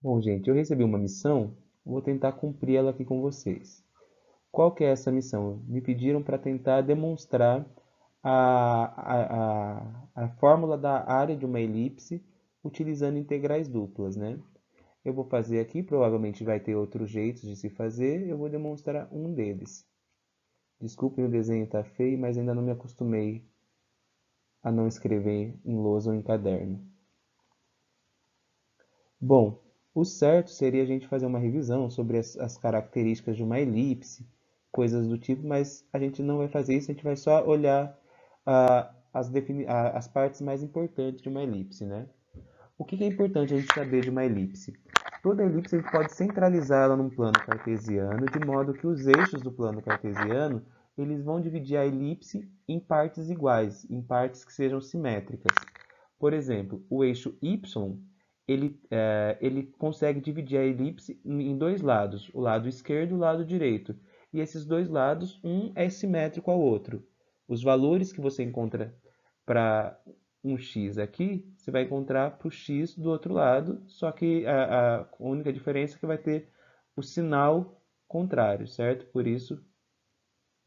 Bom, gente, eu recebi uma missão, vou tentar cumprir ela aqui com vocês. Qual que é essa missão? Me pediram para tentar demonstrar a fórmula da área de uma elipse utilizando integrais duplas, né? Eu vou fazer aqui, provavelmente vai ter outros jeitos de se fazer, eu vou demonstrar um deles. Desculpem, o desenho está feio, mas ainda não me acostumei a não escrever em lousa ou em caderno. Bom, o certo seria a gente fazer uma revisão sobre as características de uma elipse, coisas do tipo, mas a gente não vai fazer isso, a gente vai só olhar as partes mais importantes de uma elipse, né? O que é importante a gente saber de uma elipse? Toda elipse a gente pode centralizar ela num plano cartesiano, de modo que os eixos do plano cartesiano eles vão dividir a elipse em partes iguais, em partes que sejam simétricas. Por exemplo, o eixo y ele consegue dividir a elipse em dois lados, o lado esquerdo e o lado direito. E esses dois lados, um é simétrico ao outro. Os valores que você encontra para um x aqui, você vai encontrar para o x do outro lado, só que a única diferença é que vai ter o sinal contrário, certo? Por isso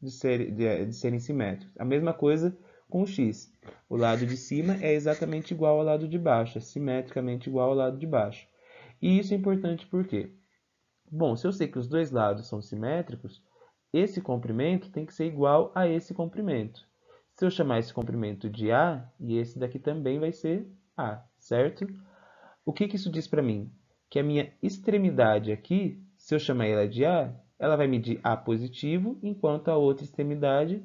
de serem simétricos. A mesma coisa com o x. O lado de cima é exatamente igual ao lado de baixo, é simetricamente igual ao lado de baixo. E isso é importante por quê? Bom, se eu sei que os dois lados são simétricos, esse comprimento tem que ser igual a esse comprimento. Se eu chamar esse comprimento de A, e esse daqui também vai ser A, certo? O que isso diz para mim? Que a minha extremidade aqui, se eu chamar ela de A, ela vai medir A positivo, enquanto a outra extremidade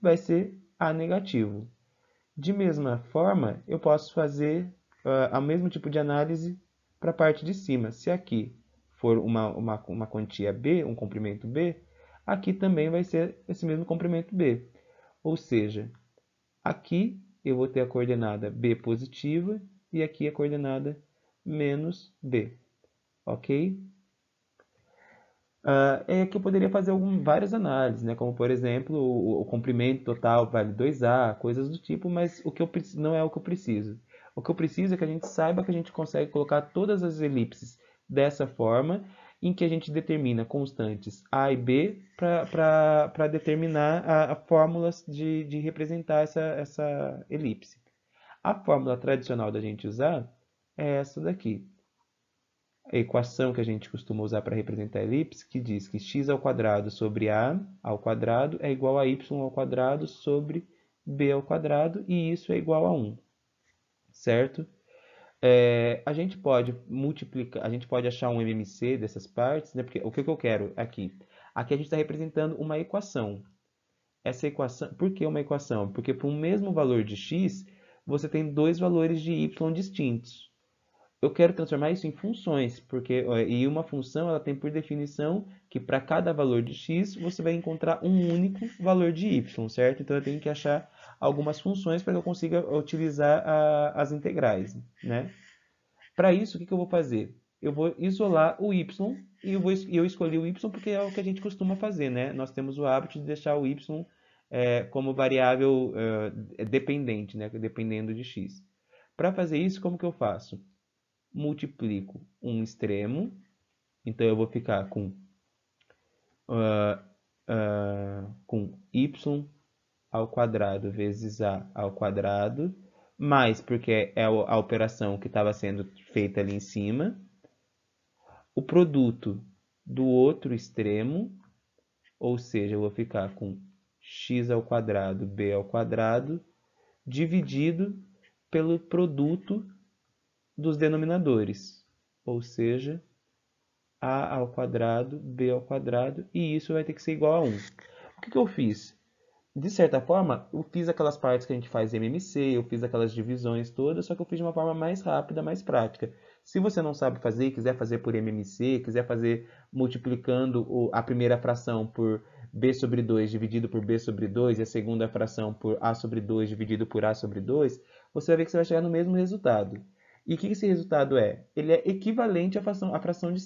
vai ser A negativo. De mesma forma, eu posso fazer o mesmo tipo de análise para a parte de cima. Se aqui for uma quantia B, um comprimento B, aqui também vai ser esse mesmo comprimento B. Ou seja, aqui eu vou ter a coordenada B positiva e aqui a coordenada menos B, ok? É que eu poderia fazer várias análises, né? Como por exemplo, o comprimento total vale 2A, coisas do tipo, mas o que eu não é o que eu preciso. O que eu preciso é que a gente saiba que a gente consegue colocar todas as elipses dessa forma, em que a gente determina constantes A e B para determinar a fórmulas de representar essa elipse. A fórmula tradicional da gente usar é essa daqui, a equação que a gente costuma usar para representar a elipse, que diz que x ao quadrado sobre a ao quadrado é igual a y ao quadrado sobre b ao quadrado, e isso é igual a 1, certo? A gente pode multiplicar, a gente pode achar um MMC dessas partes, né? Porque o que eu quero aqui? Aqui a gente está representando uma equação. Essa equação, por que uma equação? Porque para um mesmo valor de x, você tem dois valores de y distintos. Eu quero transformar isso em funções, porque e uma função ela tem por definição que para cada valor de x você vai encontrar um único valor de y, certo? Então eu tenho que achar algumas funções para que eu consiga utilizar as integrais, né? Para isso, o que eu vou fazer? Eu vou isolar o y e eu escolhi o y porque é o que a gente costuma fazer, né? Nós temos o hábito de deixar o y como variável dependente, né? Dependendo de x. Para fazer isso, como que eu faço? Multiplico um extremo, então eu vou ficar com y ao quadrado vezes a ao quadrado, mais porque é a operação que estava sendo feita ali em cima, o produto do outro extremo, ou seja, eu vou ficar com x ao quadrado, b ao quadrado, dividido pelo produto dos denominadores, ou seja, a ao quadrado, b ao quadrado, e isso vai ter que ser igual a 1. O que eu fiz? De certa forma, eu fiz aquelas partes que a gente faz em MMC, eu fiz aquelas divisões todas, só que eu fiz de uma forma mais rápida, mais prática. Se você não sabe fazer e quiser fazer por MMC, quiser fazer multiplicando a primeira fração por b sobre 2 dividido por b sobre 2 e a segunda fração por a sobre 2 dividido por a sobre 2, você vai ver que você vai chegar no mesmo resultado. E o que esse resultado é? Ele é equivalente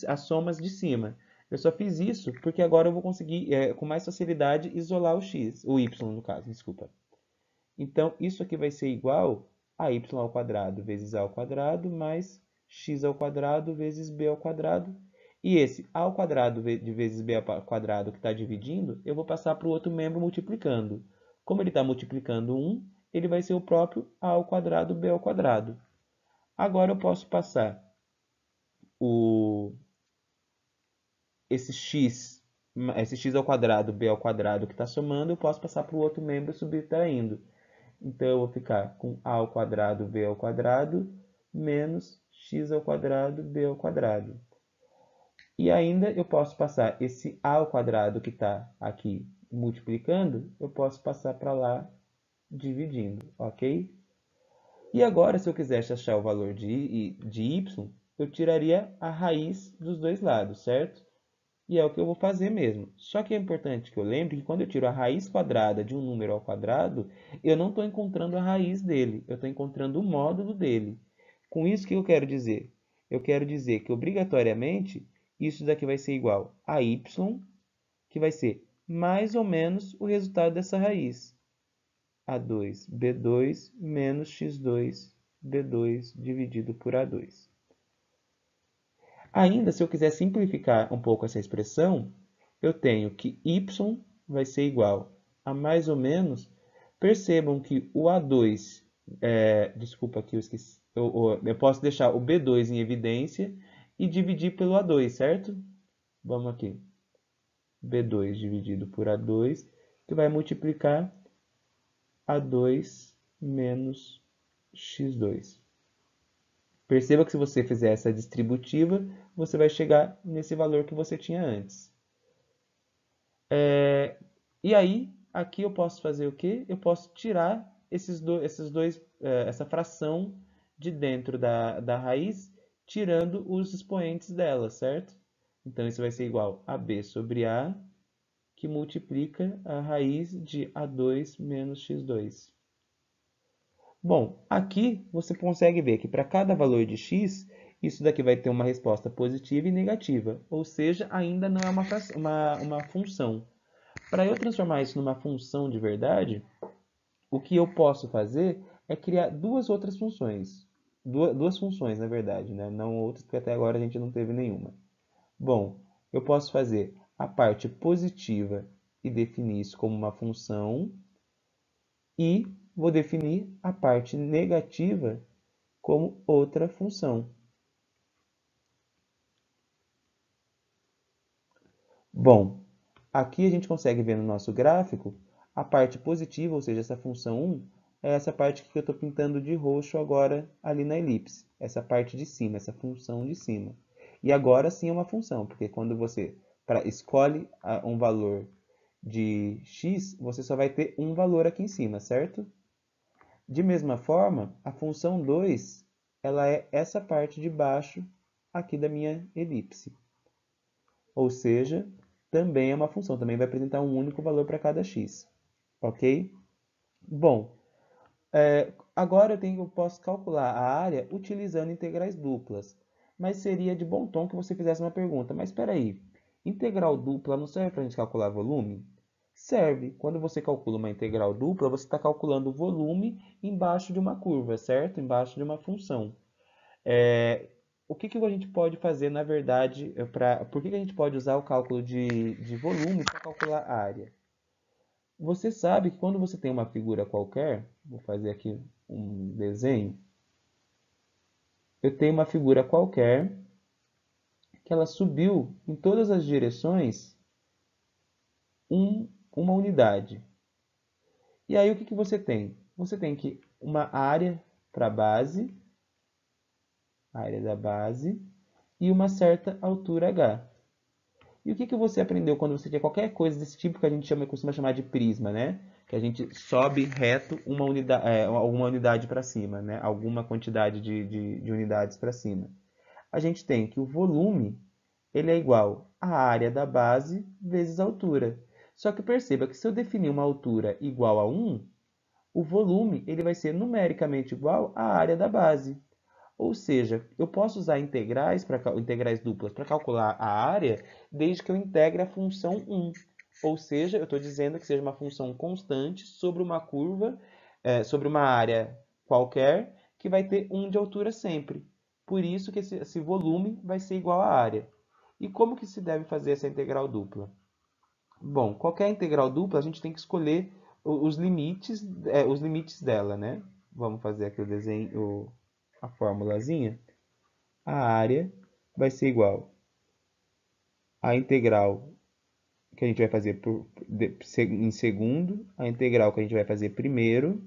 às somas de cima. Eu só fiz isso porque agora eu vou conseguir, com mais facilidade, isolar o y no caso, desculpa. Então, isso aqui vai ser igual a y ao quadrado vezes a ao quadrado mais x ao quadrado vezes b ao quadrado. E esse a ao quadrado de vezes b ao quadrado que está dividindo, eu vou passar para o outro membro multiplicando. Como ele está multiplicando 1, ele vai ser o próprio a ao quadrado b ao quadrado. Agora eu posso passar esse x ao quadrado, b ao quadrado que está somando, eu posso passar para o outro membro subtraindo. Então, eu vou ficar com a ao quadrado, b ao quadrado, menos x ao quadrado, b ao quadrado. E ainda eu posso passar esse a ao quadrado que está aqui multiplicando, eu posso passar para lá dividindo, ok? E agora, se eu quisesse achar o valor de y, eu tiraria a raiz dos dois lados, certo? E é o que eu vou fazer mesmo. Só que é importante que eu lembre que quando eu tiro a raiz quadrada de um número ao quadrado, eu não estou encontrando a raiz dele, eu estou encontrando o módulo dele. Com isso, o que eu quero dizer? Eu quero dizer que, obrigatoriamente, isso daqui vai ser igual a y, que vai ser mais ou menos o resultado dessa raiz. A2, B2 menos X2, B2 dividido por A2. Ainda, se eu quiser simplificar um pouco essa expressão, eu tenho que y vai ser igual a mais ou menos. Percebam que o A2, desculpa aqui, eu esqueci. Eu posso deixar o B2 em evidência e dividir pelo A2, certo? Vamos aqui. B2 dividido por A2, que vai multiplicar A2 menos X2. Perceba que se você fizer essa distributiva, você vai chegar nesse valor que você tinha antes. E aí, aqui eu posso fazer o quê? Eu posso tirar essa fração de dentro da raiz, tirando os expoentes dela, certo? Então, isso vai ser igual a b sobre a, que multiplica a raiz de A2 menos X2. Bom, aqui você consegue ver que para cada valor de x, isso daqui vai ter uma resposta positiva e negativa, ou seja, ainda não é uma função. Para eu transformar isso numa função de verdade, o que eu posso fazer é criar duas outras funções. Duas funções, na verdade, né? Não outras, porque até agora a gente não teve nenhuma. Bom, eu posso fazer a parte positiva e definir isso como uma função, e vou definir a parte negativa como outra função. Bom, aqui a gente consegue ver no nosso gráfico a parte positiva, ou seja, essa função 1, é essa parte que eu estou pintando de roxo agora ali na elipse. Essa parte de cima, essa função de cima. E agora sim é uma função, porque quando você escolhe um valor de x, você só vai ter um valor aqui em cima, certo? De mesma forma, a função 2, ela é essa parte de baixo aqui da minha elipse. Ou seja, também é uma função, também vai apresentar um único valor para cada x. Ok? Bom, agora eu posso calcular a área utilizando integrais duplas. Mas seria de bom tom que você fizesse uma pergunta. Mas espera aí, integral dupla não serve para a gente calcular volume? Serve. Quando você calcula uma integral dupla, você está calculando o volume embaixo de uma curva, certo? Embaixo de uma função. O que a gente pode fazer, na verdade, por que a gente pode usar o cálculo de volume para calcular a área? Você sabe que quando você tem uma figura qualquer, vou fazer aqui um desenho, eu tenho uma figura qualquer que ela subiu em todas as direções uma unidade. E aí o que você tem? Você tem que uma área para a base, a área da base, e uma certa altura h. E o que você aprendeu quando você tinha qualquer coisa desse tipo que a gente costuma chamar de prisma, né? Que a gente sobe reto alguma unidade para cima, né? Alguma quantidade de unidades para cima. A gente tem que o volume ele é igual à área da base vezes a altura. Só que perceba que se eu definir uma altura igual a 1, o volume ele vai ser numericamente igual à área da base. Ou seja, eu posso usar integrais duplas para calcular a área desde que eu integre a função 1. Ou seja, eu estou dizendo que seja uma função constante sobre uma curva, sobre uma área qualquer, que vai ter 1 de altura sempre. Por isso que esse volume vai ser igual à área. E como que se deve fazer essa integral dupla? Bom, qualquer integral dupla a gente tem que escolher os limites dela, né? Vamos fazer aqui o desenho, a formulazinha. A área vai ser igual à integral que a gente vai fazer em segundo, a integral que a gente vai fazer primeiro,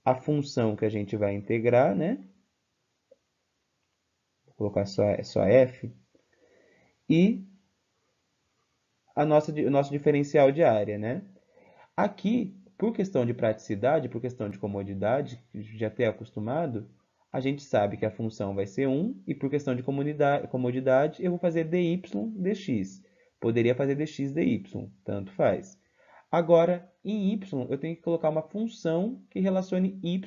a função que a gente vai integrar, né? Vou colocar só f, e o nosso diferencial de área, né? Aqui, por questão de praticidade, por questão de comodidade, já ter acostumado, a gente sabe que a função vai ser 1, e por questão de comodidade, eu vou fazer dy dx. Poderia fazer dx dy, tanto faz. Agora, em y, eu tenho que colocar uma função que relacione y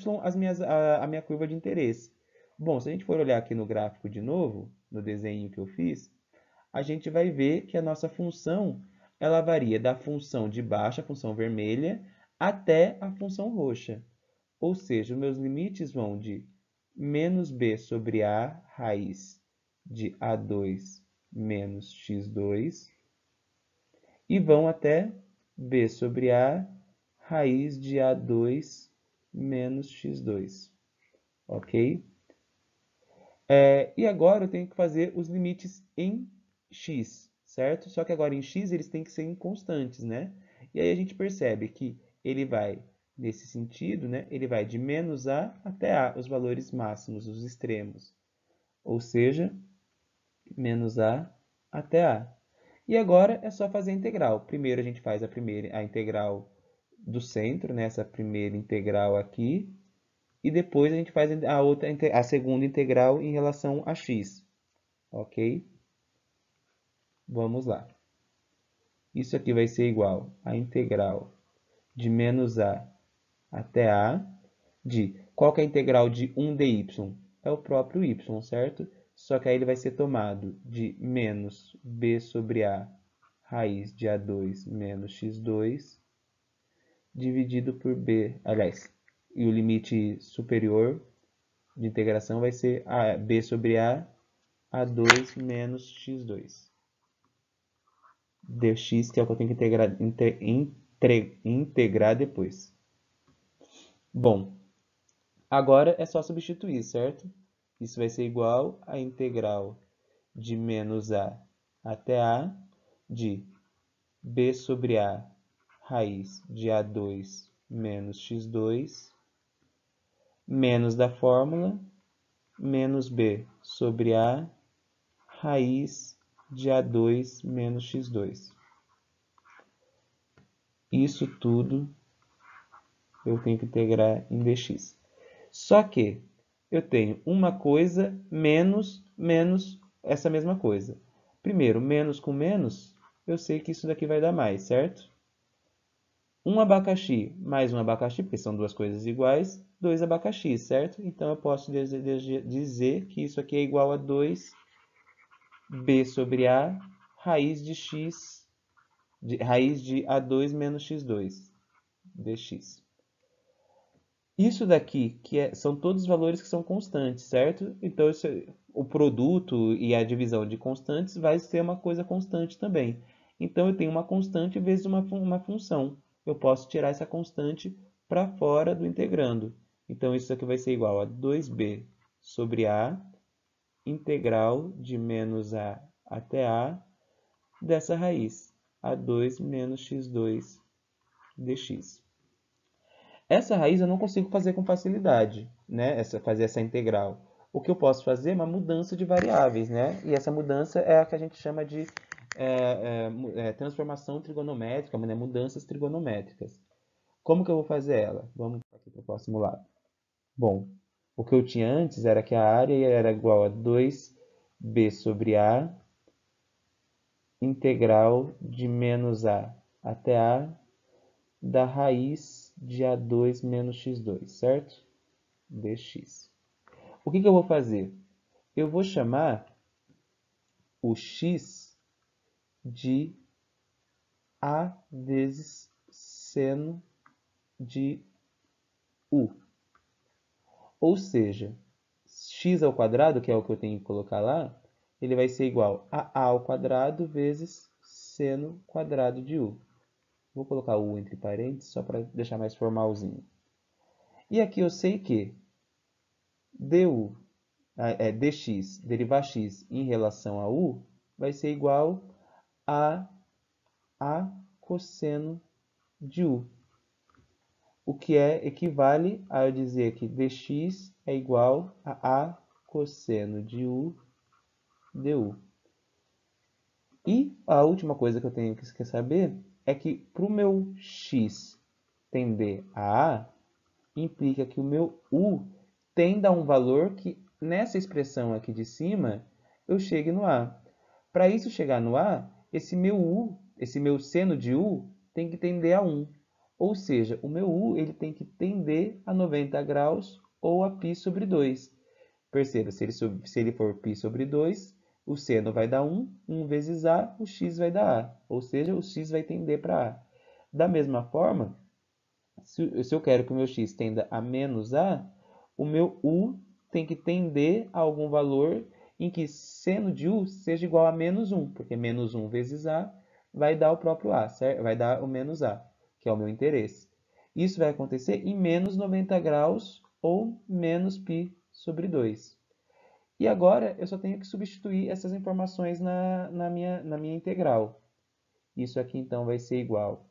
à minha curva de interesse. Bom, se a gente for olhar aqui no gráfico de novo, no desenho que eu fiz, a gente vai ver que a nossa função ela varia da função de baixo, a função vermelha, até a função roxa. Ou seja, os meus limites vão de menos b sobre a raiz de a2 menos x2 e vão até b sobre a raiz de a2 menos x2. Ok? E agora eu tenho que fazer os limites em x, certo? Só que agora em x eles têm que ser constantes, né? E aí a gente percebe que ele vai, nesse sentido, né? Ele vai de menos a até a, os valores máximos, os extremos. Ou seja, menos a até a. E agora é só fazer a integral. Primeiro a gente faz a integral do centro, né? Essa primeira integral aqui. E depois a gente faz a segunda integral em relação a x. Ok? Vamos lá. Isso aqui vai ser igual a integral de menos a até a de... Qual que é a integral de 1 dy? É o próprio y, certo? Só que aí ele vai ser tomado de menos b sobre a raiz de a2 menos x2 dividido por b, aliás, e o limite superior de integração vai ser b sobre a2 menos x2 dx, que é o que eu tenho que integrar depois. Bom, agora é só substituir, certo? Isso vai ser igual a integral de menos a até a de b sobre a raiz de a2 menos x2 menos da fórmula menos b sobre a raiz de a2 menos x2. Isso tudo eu tenho que integrar em dx. Só que eu tenho uma coisa menos essa mesma coisa. Primeiro, menos com menos, eu sei que isso daqui vai dar mais, certo? Um abacaxi mais um abacaxi, porque são duas coisas iguais, 2 abacaxis, certo? Então eu posso dizer que isso aqui é igual a 2b sobre a raiz de x, raiz de a2 menos x2 dx. Isso daqui, são todos os valores que são constantes, certo? Então, o produto e a divisão de constantes vai ser uma coisa constante também. Então, eu tenho uma constante vezes uma função. Eu posso tirar essa constante para fora do integrando. Então, isso aqui vai ser igual a 2b sobre a integral de menos a até a dessa raiz, a2 menos x2 dx. Essa raiz eu não consigo fazer com facilidade, né? Fazer essa integral. O que eu posso fazer é uma mudança de variáveis, né? E essa mudança é a que a gente chama de transformação trigonométrica, né? Mudanças trigonométricas. Como que eu vou fazer ela? Vamos aqui para o próximo lado. Bom, o que eu tinha antes era que a área era igual a 2b sobre a integral de menos a até a da raiz de a2 menos x2, certo? Dx. O que eu vou fazer? Eu vou chamar o x de a vezes seno de u. Ou seja, x ao quadrado, que é o que eu tenho que colocar lá, ele vai ser igual a a ao quadrado vezes seno quadrado de u. Vou colocar u entre parênteses, só para deixar mais formalzinho. E aqui eu sei que dx, derivar x em relação a u, vai ser igual a cosseno de u. O que equivale a eu dizer que dx é igual a cosseno de u du. E a última coisa que eu tenho que saber é que para o meu x tender a A, implica que o meu u tenda a um valor que, nessa expressão aqui de cima, eu chegue no A. Para isso chegar no A, esse meu u, esse meu seno de u, tem que tender a 1. Ou seja, o meu u ele tem que tender a 90 graus ou a π sobre 2. Perceba, se ele for π sobre 2, o seno vai dar 1, 1 vezes A, o x vai dar A. Ou seja, o x vai tender para A. Da mesma forma, se eu quero que o meu x tenda a menos A, o meu u tem que tender a algum valor em que seno de u seja igual a menos 1, porque menos 1 vezes A vai dar o próprio A, certo? Vai dar o menos A, que é o meu interesse. Isso vai acontecer em menos 90 graus ou menos π sobre 2. E agora eu só tenho que substituir essas informações na minha integral. Isso aqui então vai ser igual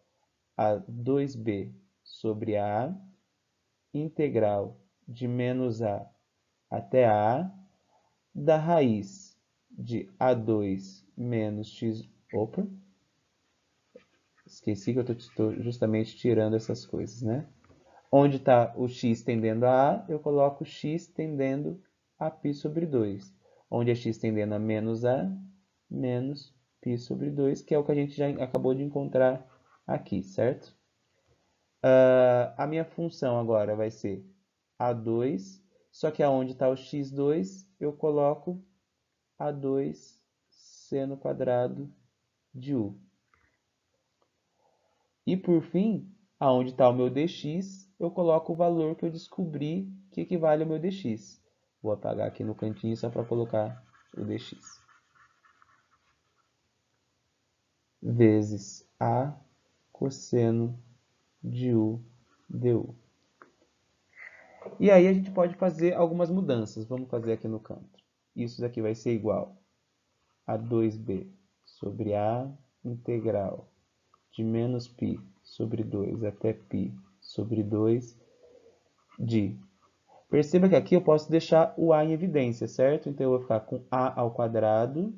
a 2b sobre A, integral de menos A até A, da raiz de A2 menos x... Opa! Esqueci que eu estou justamente tirando essas coisas, né? Onde está o x tendendo a A, eu coloco x tendendo a π sobre 2. Onde é x tendendo a menos A, menos π sobre 2, que é o que a gente já acabou de encontrar aqui, certo? A minha função agora vai ser A2, só que aonde está o x2, eu coloco A2 seno quadrado de u. E por fim, aonde está o meu dx, eu coloco o valor que eu descobri que equivale ao meu dx. Vou apagar aqui no cantinho só para colocar o dx. Vezes a cosseno de u du. E aí a gente pode fazer algumas mudanças. Vamos fazer aqui no canto. Isso daqui vai ser igual a 2b sobre a integral de menos π sobre 2 até π sobre 2 de... Perceba que aqui eu posso deixar o a em evidência, certo? Então eu vou ficar com a ao quadrado,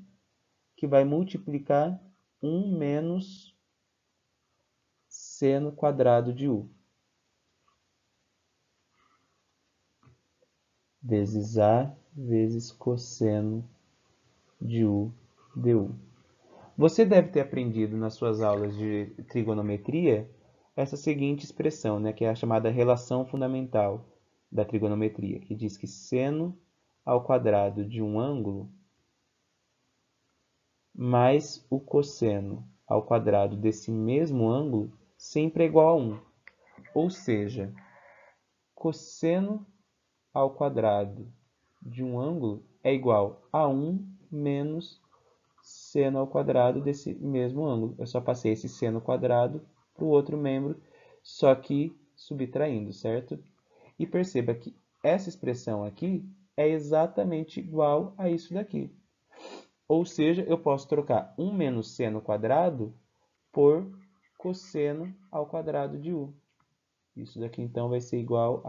que vai multiplicar 1 menos seno quadrado de u. Vezes a vezes cosseno de u du. Você deve ter aprendido nas suas aulas de trigonometria essa seguinte expressão, né, que é a chamada relação fundamental da trigonometria, que diz que seno ao quadrado de um ângulo mais o cosseno ao quadrado desse mesmo ângulo sempre é igual a 1. Ou seja, cosseno ao quadrado de um ângulo é igual a 1 menos seno ao quadrado desse mesmo ângulo. Eu só passei esse seno quadrado para o outro membro, só que subtraindo, certo? E perceba que essa expressão aqui é exatamente igual a isso daqui. Ou seja, eu posso trocar 1 menos seno quadrado por cosseno ao quadrado de u. Isso daqui, então, vai ser igual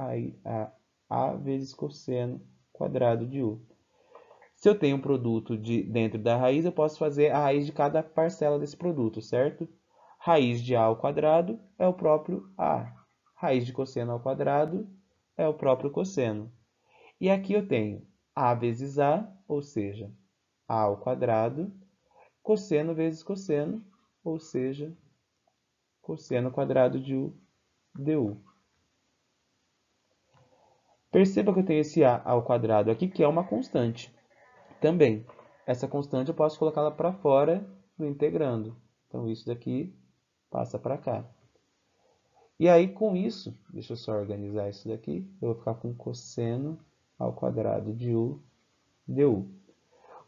a vezes cosseno quadrado de u. Se eu tenho um produto dentro da raiz, eu posso fazer a raiz de cada parcela desse produto, certo? Raiz de a ao quadrado é o próprio a. Raiz de cosseno ao quadrado é o próprio cosseno. E aqui eu tenho a vezes a, ou seja, a ao quadrado, cosseno vezes cosseno, ou seja, cosseno quadrado de u du. Perceba que eu tenho esse a ao quadrado aqui, que é uma constante. Também, essa constante eu posso colocá-la para fora do integrando. Então, isso daqui passa para cá. E aí, com isso, deixa eu só organizar isso daqui. Eu vou ficar com cosseno ao quadrado de u du.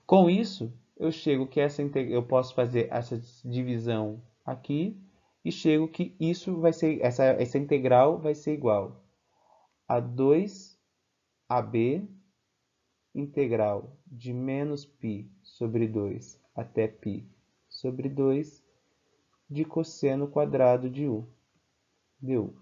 Com isso, eu chego que eu posso fazer essa divisão aqui e chego que isso vai ser, essa integral vai ser igual a 2ab integral de menos π sobre 2 até π sobre 2 de cosseno quadrado de u du.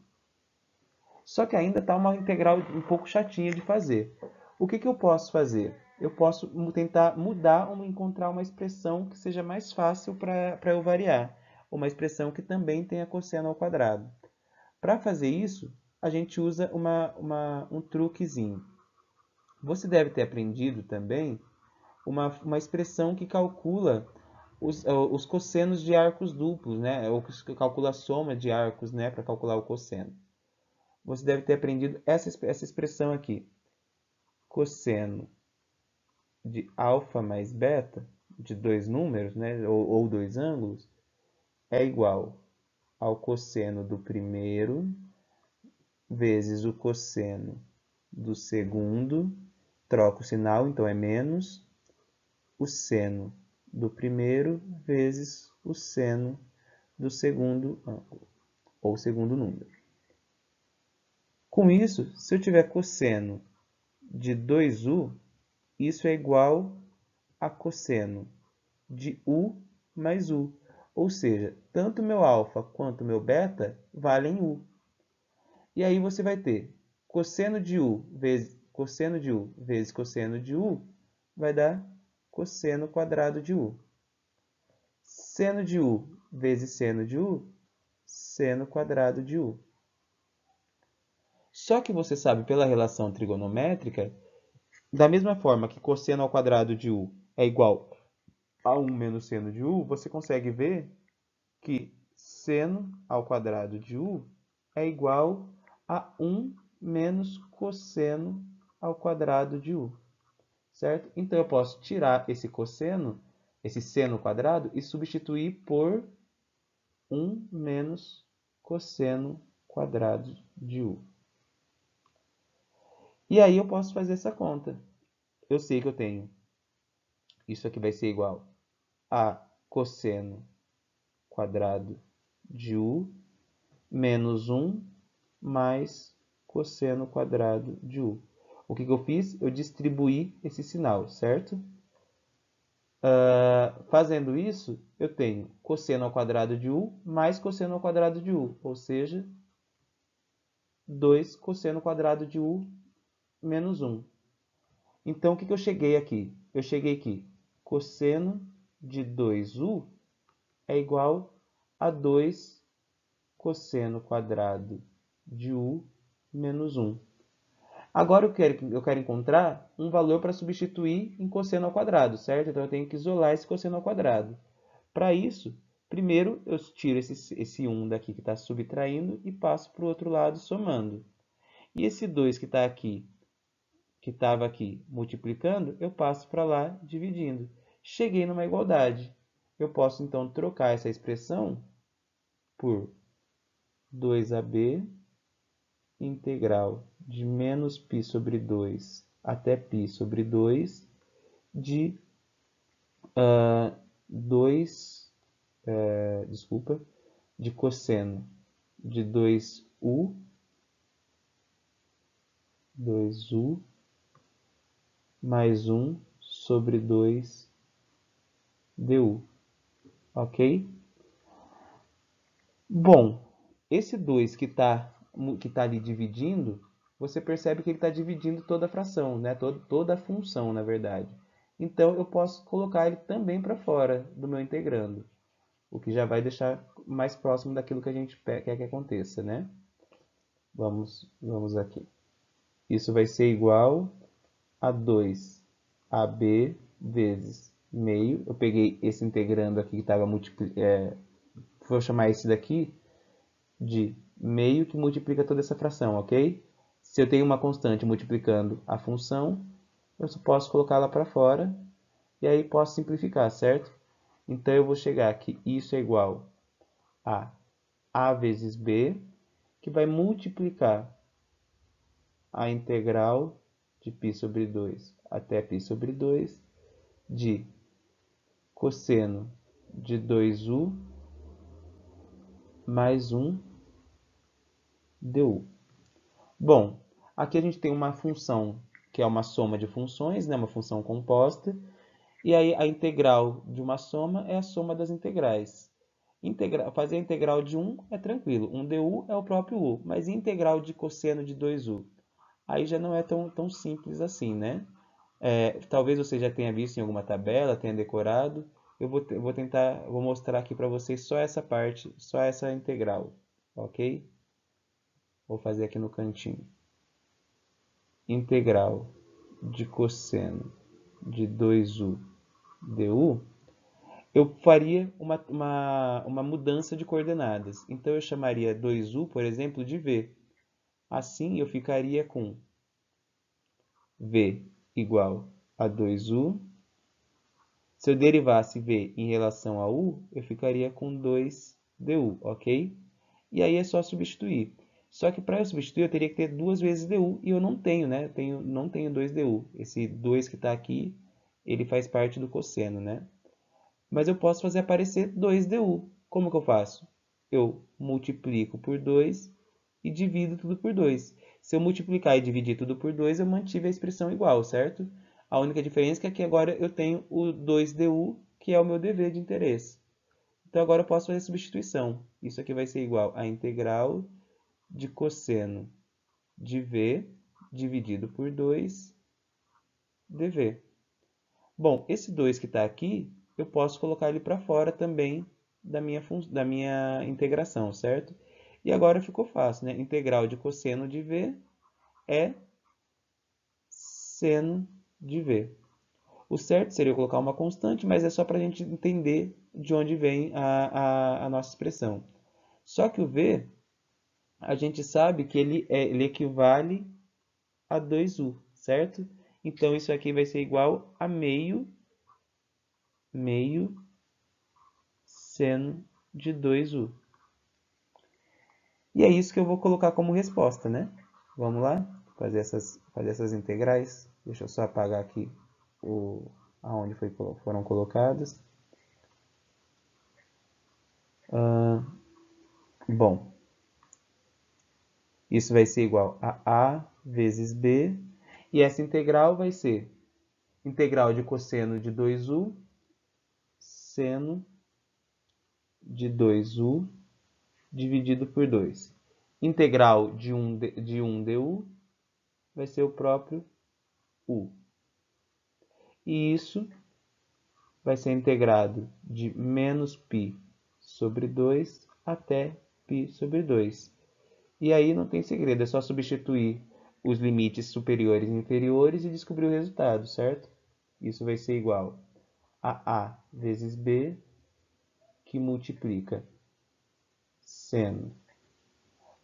Só que ainda está uma integral um pouco chatinha de fazer. O que eu posso fazer? Eu posso tentar mudar ou encontrar uma expressão que seja mais fácil para eu variar. Uma expressão que também tenha cosseno ao quadrado. Para fazer isso, a gente usa um truquezinho. Você deve ter aprendido também uma expressão que calcula os cossenos de arcos duplos, né? Ou que calcula a soma de arcos, né? Para calcular o cosseno. Você deve ter aprendido essa expressão aqui. Cosseno de alfa mais beta, de dois números, né? ou dois ângulos, é igual ao cosseno do primeiro vezes o cosseno do segundo, troca o sinal, então é menos, o seno do primeiro vezes o seno do segundo ângulo, ou segundo número. Com isso, se eu tiver cosseno de 2u, isso é igual a cosseno de u mais u. Ou seja, tanto meu alfa quanto meu beta valem u. E aí você vai ter cosseno de u vezes cosseno de u vai dar cosseno quadrado de u. Seno de u vezes seno de u, seno quadrado de u. Só que você sabe pela relação trigonométrica, da mesma forma que cosseno ao quadrado de u é igual a 1 menos seno de u, você consegue ver que seno ao quadrado de u é igual a 1 menos cosseno ao quadrado de u. Certo? Então, eu posso tirar esse cosseno, esse seno quadrado, e substituir por 1 menos cosseno quadrado de u. E aí eu posso fazer essa conta. Eu sei que eu tenho. Isso aqui vai ser igual a cosseno quadrado de u menos 1 mais cosseno quadrado de u. O que eu fiz? Eu distribuí esse sinal, certo? Fazendo isso, eu tenho cosseno ao quadrado de u mais cosseno ao quadrado de u, ou seja, 2 cosseno quadrado de u menos 1. Então, o que eu cheguei aqui? Eu cheguei aqui, cosseno de 2u é igual a 2 cosseno quadrado de u menos 1. Agora eu quero encontrar um valor para substituir em cosseno ao quadrado, certo? Então eu tenho que isolar esse cosseno ao quadrado. Para isso, primeiro eu tiro esse 1 daqui que está subtraindo e passo para o outro lado somando. E esse 2 que está aqui, que estava aqui multiplicando, eu passo para lá dividindo. Cheguei numa igualdade. Eu posso então trocar essa expressão por 2ab integral de menos π sobre 2 até π sobre 2 de 2, de cosseno de 2u mais 1 sobre 2 du. Ok? Bom, esse 2 que tá ali dividindo, você percebe que ele está dividindo toda a fração, né? toda a função, na verdade. Então, eu posso colocar ele também para fora do meu integrando, o que já vai deixar mais próximo daquilo que a gente quer que aconteça, né? Vamos aqui. Isso vai ser igual a 2ab vezes meio. Eu peguei esse integrando aqui que estava vou chamar esse daqui de meio que multiplica toda essa fração, ok? Se eu tenho uma constante multiplicando a função, eu só posso colocá-la para fora e aí posso simplificar, certo? Então eu vou chegar que isso é igual a vezes b, que vai multiplicar a integral de π sobre 2 até π sobre 2, de cosseno de 2u mais 1 du. Bom, aqui a gente tem uma função que é uma soma de funções, né? Uma função composta, e aí a integral de uma soma é a soma das integrais. Fazer a integral de 1 é tranquilo, 1 du é o próprio u, mas integral de cosseno de 2u? Aí já não é tão simples assim, né? Talvez você já tenha visto em alguma tabela, tenha decorado. Eu vou mostrar aqui para vocês só essa parte, só essa integral, ok? Vou fazer aqui no cantinho. Integral de cosseno de 2u du, eu faria uma mudança de coordenadas. Então, eu chamaria 2u, por exemplo, de v. Assim, eu ficaria com v igual a 2u. Se eu derivasse v em relação a u, eu ficaria com 2du, ok? E aí é só substituir. Só que para eu substituir, eu teria que ter 2 vezes du, e eu não tenho, né? Não tenho 2du. Esse 2 que está aqui, ele faz parte do cosseno, né? Mas eu posso fazer aparecer 2du. Como que eu faço? Eu multiplico por 2 e divido tudo por 2. Se eu multiplicar e dividir tudo por 2, eu mantive a expressão igual, certo? A única diferença é que agora eu tenho o 2du, que é o meu dever de interesse. Então agora eu posso fazer substituição. Isso aqui vai ser igual a integral de cosseno de v dividido por 2 dv. Bom, esse 2 que está aqui, eu posso colocar ele para fora também da minha integração, certo? E agora ficou fácil, né? Integral de cosseno de v é seno de v. O certo seria eu colocar uma constante, mas é só para a gente entender de onde vem a nossa expressão. Só que o v, a gente sabe que ele equivale a 2u, certo? Então, isso aqui vai ser igual a meio seno de 2u. E é isso que eu vou colocar como resposta, né? Vamos lá? Fazer essas integrais. Deixa eu só apagar aqui aonde foram colocadas. Bom, isso vai ser igual a a vezes b. E essa integral vai ser integral de cosseno de 2u, seno de 2u dividido por 2. Integral de 1 du vai ser o próprio u. E isso vai ser integrado de menos π sobre 2 até π sobre 2. E aí não tem segredo, é só substituir os limites superiores e inferiores e descobrir o resultado, certo? Isso vai ser igual a a vezes b, que multiplica seno.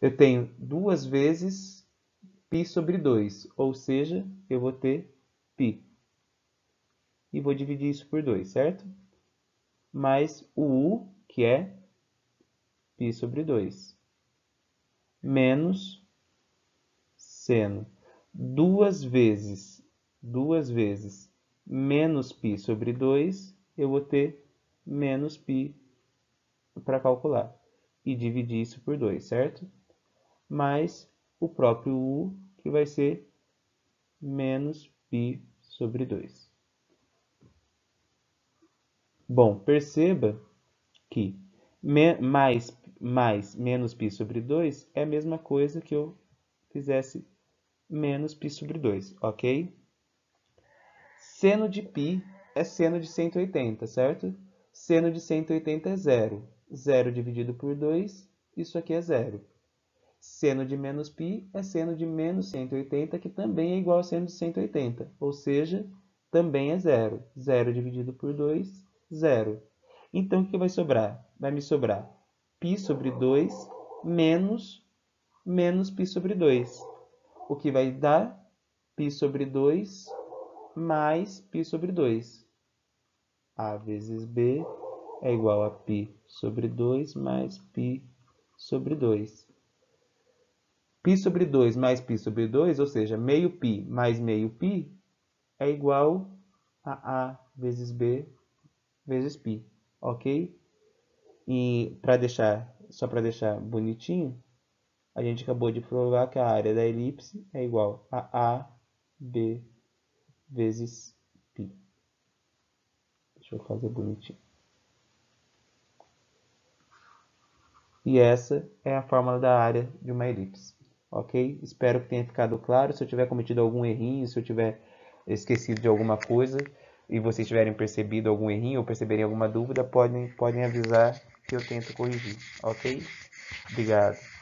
Eu tenho 2 vezes π sobre 2, ou seja, eu vou ter π. E vou dividir isso por 2, certo? Mais o u, que é π sobre 2, menos seno. 2 vezes menos π sobre 2, eu vou ter menos π para calcular. E dividir isso por 2, certo? Mais o próprio u, que vai ser menos π sobre 2. Bom, perceba que mais menos π sobre 2 é a mesma coisa que eu fizesse menos π sobre 2, ok? Seno de π é seno de 180, certo? Seno de 180 é zero. Zero dividido por 2, isso aqui é zero. Seno de menos π é seno de menos 180, que também é igual a seno de 180, ou seja, também é zero. Zero dividido por 2, zero. Então, o que vai sobrar? Vai me sobrar π sobre 2 menos π sobre 2. O que vai dar π sobre 2 mais π sobre 2. A vezes b é igual a π sobre 2 mais π sobre 2. π sobre 2 mais π sobre 2, ou seja, meio π mais meio π, é igual a A vezes B vezes π, ok? E só para deixar bonitinho, a gente acabou de provar que a área da elipse é igual a AB vezes π. Deixa eu fazer bonitinho. E essa é a fórmula da área de uma elipse. Ok? Espero que tenha ficado claro. Se eu tiver cometido algum errinho, se eu tiver esquecido de alguma coisa e vocês tiverem percebido algum errinho ou perceberem alguma dúvida, podem avisar que eu tento corrigir. Ok? Obrigado.